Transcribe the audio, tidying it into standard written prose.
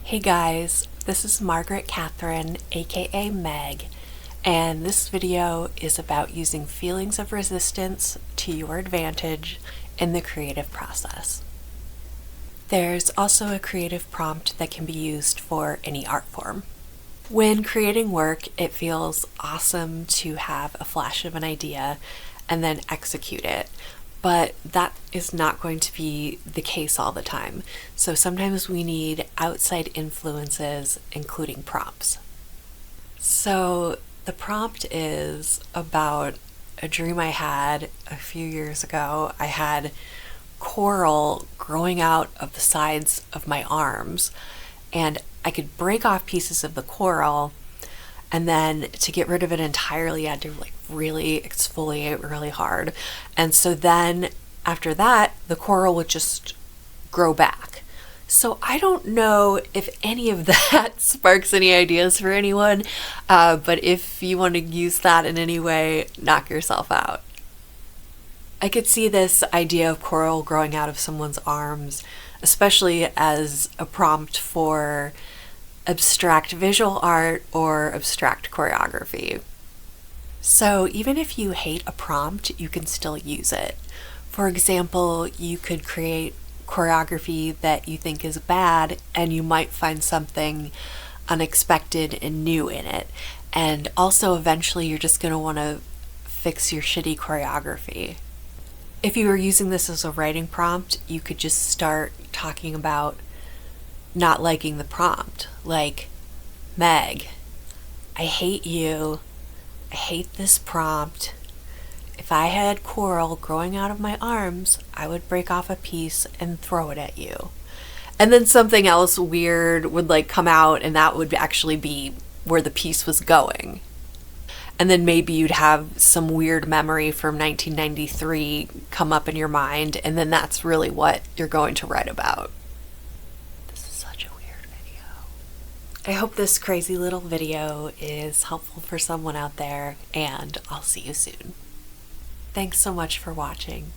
Hey guys, this is Margaret Catherine, aka Meg, and this video is about using feelings of resistance to your advantage in the creative process. There's also a creative prompt that can be used for any art form. When creating work, it feels awesome to have a flash of an idea and then execute it. But that is not going to be the case all the time. So sometimes we need outside influences, including prompts. So the prompt is about a dream I had a few years ago. I had coral growing out of the sides of my arms, and I could break off pieces of the coral, and then to get rid of it entirely I had to really exfoliate really hard. And so then after that the coral would just grow back. So I don't know if any of that sparks any ideas for anyone, but if you want to use that in any way, knock yourself out. I could see this idea of coral growing out of someone's arms, especially as a prompt for abstract visual art or abstract choreography. So even if you hate a prompt, you can still use it. For example, you could create choreography that you think is bad, and you might find something unexpected and new in it. And also eventually you're just going to want to fix your shitty choreography. If you were using this as a writing prompt, you could just start talking about not liking the prompt. Like, Meg, I hate you. I hate this prompt. If I had coral growing out of my arms, I would break off a piece and throw it at you. And then something else weird would come out, and that would actually be where the piece was going. And then maybe you'd have some weird memory from 1993 come up in your mind, and then that's really what you're going to write about. This is such a weird video. I hope this crazy little video is helpful for someone out there, and I'll see you soon. Thanks so much for watching.